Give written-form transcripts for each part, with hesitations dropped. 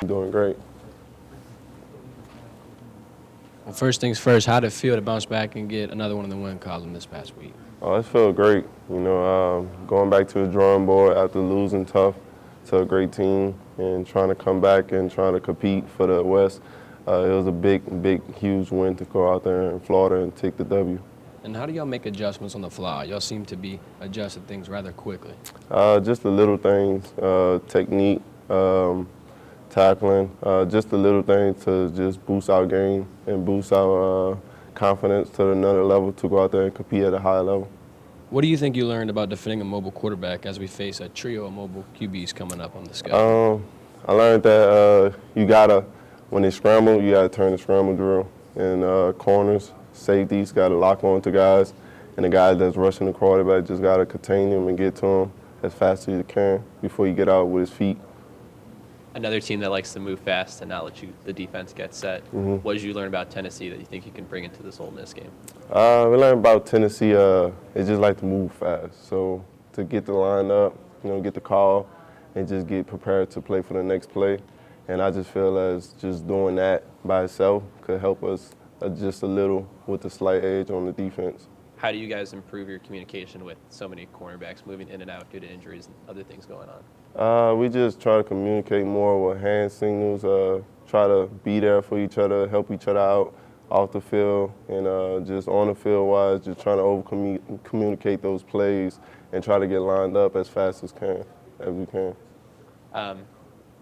doing great. Well, first things first, how did it feel to bounce back and get another one in the win column this past week? Oh, it felt great. Going back to the drawing board after losing tough to a great team and trying to come back and trying to compete for the West. It was a big, huge win to go out there in Florida and take the W. And how do y'all make adjustments on the fly? Y'all seem to be adjusting things rather quickly. Just the little things, technique, tackling, just the little things to just boost our game and boost our confidence to another level to go out there and compete at a high level. What do you think you learned about defending a mobile quarterback as we face a trio of mobile QBs coming up on the schedule? I learned that when they scramble, you gotta turn the scramble drill. And corners, safeties, gotta lock on to guys. And the guy that's rushing the quarterback just gotta contain him and get to him as fast as you can before you get out with his feet. Another team that likes to move fast and not let the defense get set. Mm-hmm. What did you learn about Tennessee that you think you can bring into this Ole Miss game? We learned about Tennessee, they just like to move fast. So to get the line up, get the call, and just get prepared to play for the next play. And I just feel as just doing that by itself could help us just a little with the slight edge on the defense. How do you guys improve your communication with so many cornerbacks moving in and out due to injuries and other things going on? We just try to communicate more with hand signals, try to be there for each other, help each other out off the field, and just on the field-wise, just trying to communicate those plays and try to get lined up as fast as we can.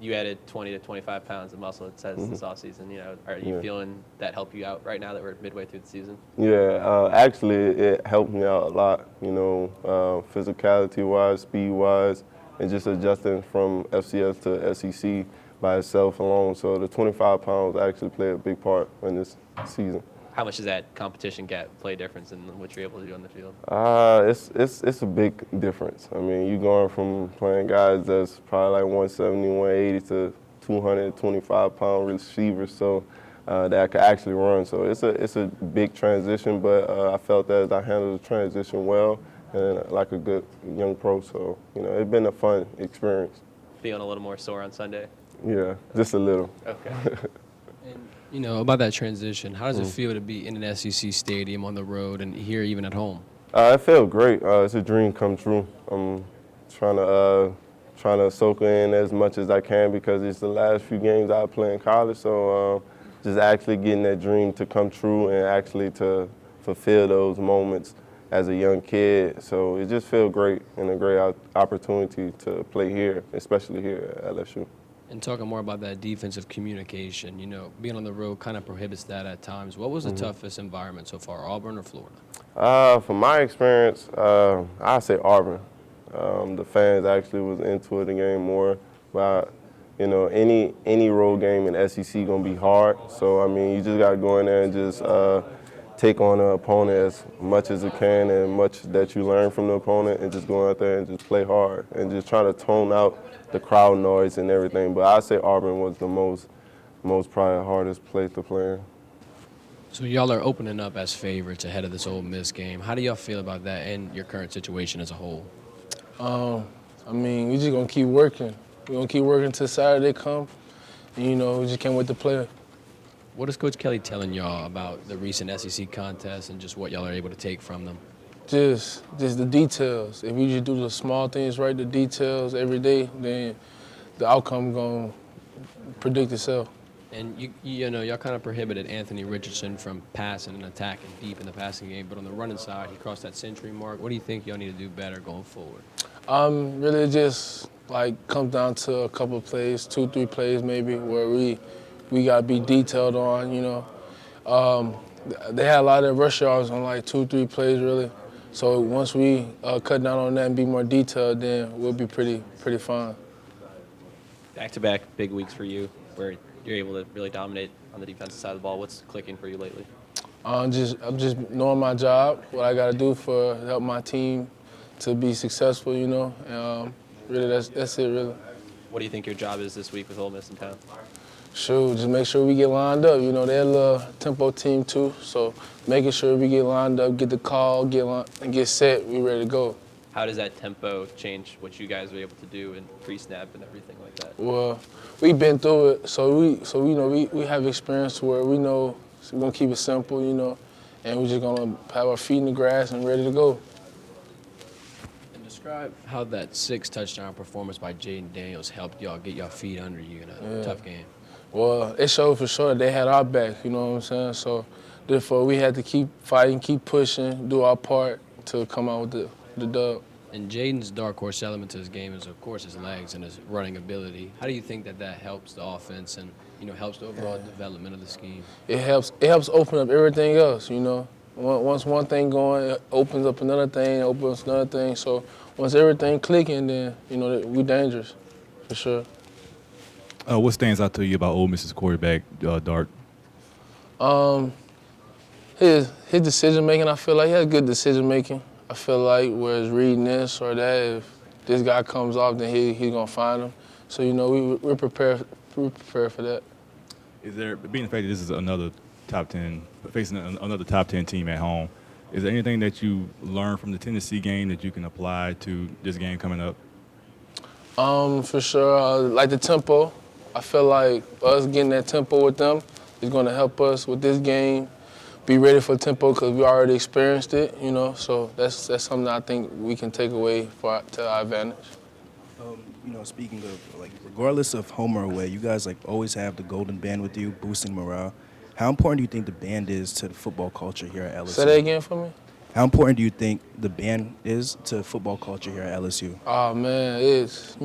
You added 20 to 25 pounds of muscle, it says, this offseason. Are you feeling that help you out right now that we're midway through the season? Yeah, actually, it helped me out a lot, physicality-wise, speed-wise, and just adjusting from FCS to SEC by itself alone. So the 25 pounds actually played a big part in this season. How much does that competition gap play a difference in what you're able to do on the field? It's a big difference. I mean, you're going from playing guys that's probably like 170, 180 to 225-pound receivers, so that could actually run. So it's a big transition, but I felt that I handled the transition well and like a good young pro. So, it's been a fun experience. Feeling a little more sore on Sunday? Yeah, just a little. Okay. And, about that transition, how does it feel to be in an SEC stadium on the road and here even at home? It felt great. It's a dream come true. I'm trying to soak in as much as I can because it's the last few games I play in college. So just actually getting that dream to come true and actually to fulfill those moments as a young kid. So it just feels great and a great opportunity to play here, especially here at LSU. And talking more about that defensive communication, being on the road kind of prohibits that at times. What was the toughest environment so far, Auburn or Florida? From my experience, I'd say Auburn. The fans actually was into it the game more. But, any road game in SEC going to be hard. So, you just got to go in there and just take on the opponent as much as it can and much that you learn from the opponent and just go out there and just play hard and just try to tone out the crowd noise and everything. But I'd say Auburn was the most probably hardest place to play in. So y'all are opening up as favorites ahead of this Ole Miss game. How do y'all feel about that and your current situation as a whole? We just going to keep working. We're going to keep working until Saturday come. And, we just can't wait to play. What is Coach Kelly telling y'all about the recent SEC contest and just what y'all are able to take from them? Just the details. If you just do the small things right, the details every day, then the outcome going to predict itself. And y'all kind of prohibited Anthony Richardson from passing and attacking deep in the passing game, but on the running side, he crossed that century mark. What do you think y'all need to do better going forward? Really just comes down to a couple of plays, 2-3 plays maybe, where we got to be detailed on, They had a lot of rush yards on 2-3 plays really. So once we cut down on that and be more detailed, then we'll be pretty fine. Back-to-back big weeks for you where you're able to really dominate on the defensive side of the ball. What's clicking for you lately? I'm just knowing my job, what I got to do to help my team to be successful, really, that's it, really. What do you think your job is this week with Ole Miss in town? Sure, just make sure we get lined up. They're a little tempo team too, so making sure we get lined up, get the call, and get set, we ready to go. How does that tempo change what you guys are able to do in pre-snap and everything like that? Well, we've been through it, so we have experience where we know we're gonna keep it simple, and we're just gonna have our feet in the grass and ready to go. And describe how that 6 touchdown performance by Jaden Daniels helped y'all get y'all feet under you in a tough game. Well, it showed for sure they had our back, you know what I'm saying? So therefore, we had to keep fighting, keep pushing, do our part to come out with the dub. And Jaden's dark horse element to his game is, of course, his legs and his running ability. How do you think that helps the offense and helps the overall development of the scheme? It helps open up everything else, Once one thing going, it opens up another thing, opens another thing. So once everything clicking, then we dangerous, for sure. What stands out to you about Ole Miss's quarterback, Dart? His decision making, I feel like he has good decision making. I feel like whereas reading this or that, if this guy comes off, then he's gonna find him. So we're prepared. We're prepared for that. Is there, being the fact that this is another top 10, facing another top 10 team at home, is there anything that you learned from the Tennessee game that you can apply to this game coming up? For sure, like the tempo. I feel like us getting that tempo with them is gonna help us with this game. Be ready for tempo because we already experienced it, So that's something I think we can take away to our advantage. Speaking of, regardless of home or away, you guys, always have the golden band with you, boosting morale. How important do you think the band is to the football culture here at LSU? Say that again for me? How important do you think the band is to football culture here at LSU? Oh, man, it's,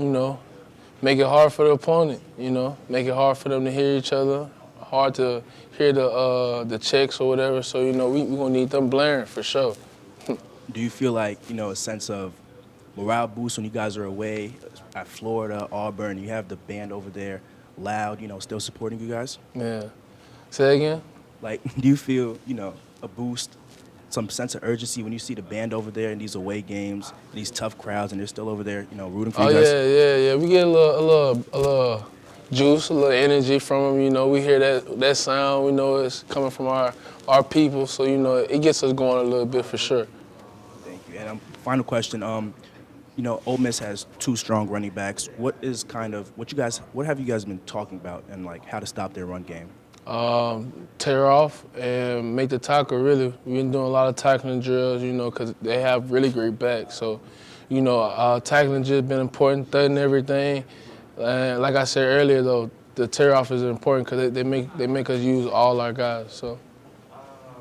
make it hard for the opponent, Make it hard for them to hear each other, hard to hear the checks or whatever. So, we're going to need them blaring for sure. Do you feel like, a sense of morale boost when you guys are away at Florida, Auburn, you have the band over there loud, still supporting you guys? Yeah. Say that again? Do you feel, a boost, some sense of urgency when you see the band over there in these away games, these tough crowds, and they're still over there, rooting for you guys? Yeah. We get a little juice, a little energy from them. We hear that sound. We know it's coming from our people. So, it gets us going a little bit for sure. Thank you. And final question. Ole Miss has 2 strong running backs. What have you guys been talking about and how to stop their run game? Tear off and make the tackle, really. We've been doing a lot of tackling drills, because they have really great backs. So, tackling just been important, thudding everything. And like I said earlier, though, the tear off is important because they make us use all our guys. So,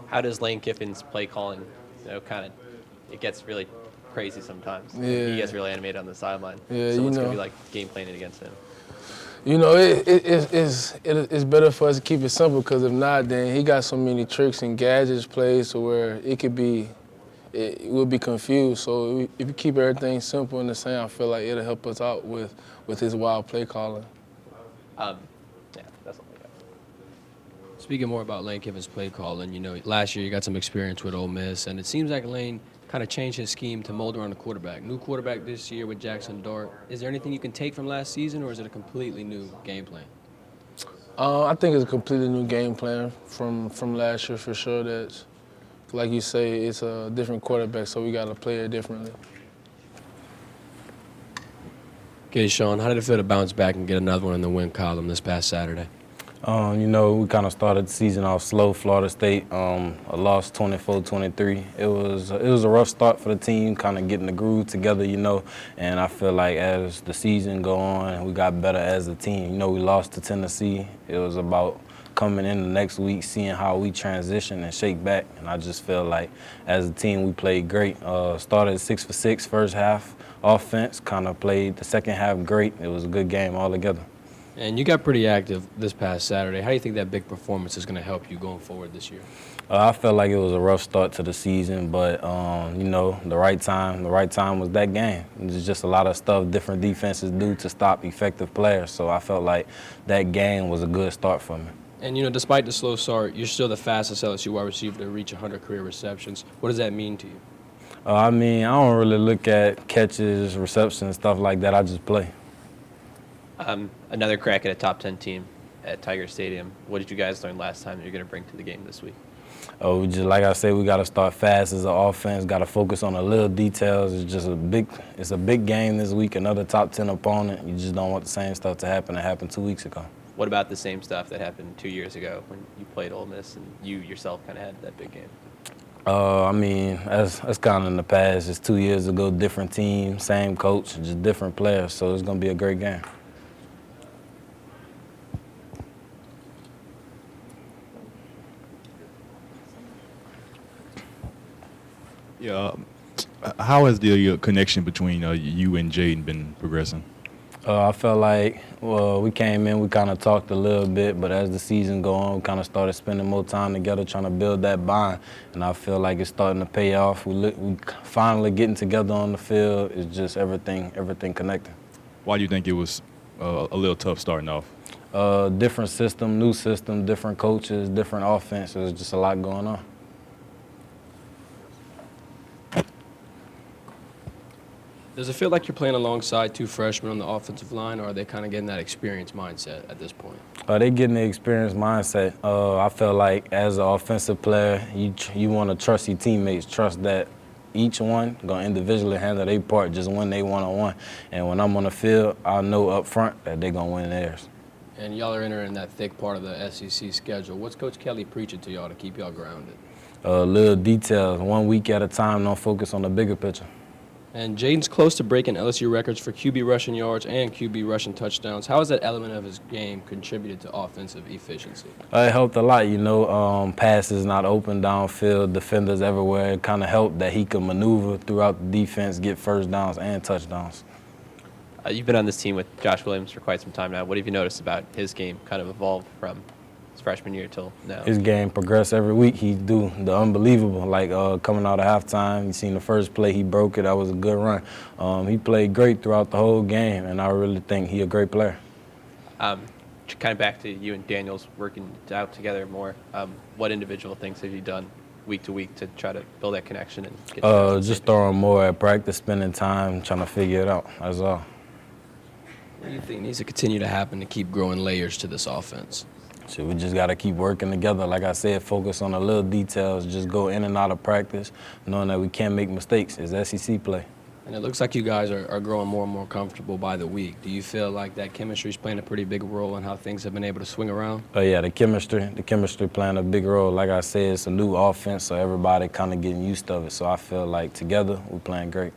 how does Lane Kiffin's play calling, it gets really crazy sometimes. Yeah. He gets really animated on the sideline. Yeah, so what's going to be like game planning against him? It's better for us to keep it simple because if not, then he got so many tricks and gadgets plays to where we'll be confused. So if you keep everything simple and the same, I feel like it'll help us out with his wild play calling. Yeah, that's all I got. Speaking more about Lane Kiffin's play calling, last year you got some experience with Ole Miss, and it seems like Lane kind of changed his scheme to mold around the quarterback. New quarterback this year with Jackson Dart. Is there anything you can take from last season, or is it a completely new game plan? I think it's a completely new game plan from last year for sure. That's, like you say, it's a different quarterback, so we got to play it differently. Kayshon, how did it feel to bounce back and get another one in the win column this past Saturday? We kind of started the season off slow. Florida State, a loss 24-23. It was a rough start for the team, kind of getting the groove together, And I feel like as the season go on, we got better as a team. We lost to Tennessee. It was about coming in the next week, seeing how we transition and shake back. And I just feel like as a team, we played great. Started 6 for 6 first half offense, kind of played the second half great. It was a good game altogether. And you got pretty active this past Saturday. How do you think that big performance is going to help you going forward this year? I felt like it was a rough start to the season, but, the right time was that game. There's just a lot of stuff different defenses do to stop effective players, so I felt like that game was a good start for me. And, despite the slow start, you're still the fastest LSU wide receiver to reach 100 career receptions. What does that mean to you? I don't really look at catches, receptions, stuff like that. I just play. Another crack at a top 10 team at Tiger Stadium. What did you guys learn last time that you're going to bring to the game this week? We just, like I said, we got to start fast as an offense. Got to focus on the little details. It's just a big game this week. Another top 10 opponent. You just don't want the same stuff to happen that happened 2 weeks ago. What about the same stuff that happened 2 years ago when you played Ole Miss and you yourself kind of had that big game? I mean, that's kind of in the past. Just 2 years ago, different team, same coach, just different players. So it's going to be a great game. Yeah. How has the connection between you and Jaden been progressing? I felt like, we came in, we kind of talked a little bit, but as the season go on, we kind of started spending more time together trying to build that bond, and I feel like it's starting to pay off. We finally getting together on the field. It's just everything connecting. Why do you think it was a little tough starting off? Different system, new system, different coaches, different offense. There's just a lot going on. Does it feel like you're playing alongside two freshmen on the offensive line, or are they kind of getting that experience mindset at this point? They getting the experience mindset. I feel like as an offensive player, you want to trust your teammates, trust that each one going to individually handle their part, just win they one-on-one. And when I'm on the field, I know up front that they're going to win theirs. And y'all are entering that thick part of the SEC schedule. What's Coach Kelly preaching to y'all to keep y'all grounded? Little details, 1 week at a time, don't focus on the bigger picture. And Jaden's close to breaking LSU records for QB rushing yards and QB rushing touchdowns. How has that element of his game contributed to offensive efficiency? It helped a lot, passes not open downfield, defenders everywhere. It kind of helped that he could maneuver throughout the defense, get first downs and touchdowns. You've been on this team with Josh Williams for quite some time now. What have you noticed about his game kind of evolved from his freshman year till now? His game progressed every week. He do the unbelievable, like coming out of halftime. You seen the first play, he broke it. That was a good run. He played great throughout the whole game, and I really think he a great player. Kind of back to you and Daniels working out together more. What individual things have you done week to week to try to build that connection and get just throwing more at practice, spending time, trying to figure it out. That's all. What do you think needs to continue to happen to keep growing layers to this offense? So we just got to keep working together. Like I said, focus on the little details. Just go in and out of practice, knowing that we can't make mistakes. It's SEC play. And it looks like you guys are growing more and more comfortable by the week. Do you feel like that chemistry is playing a pretty big role in how things have been able to swing around? Oh, yeah, the chemistry playing a big role. Like I said, it's a new offense, so everybody kind of getting used to it. So I feel like together we're playing great.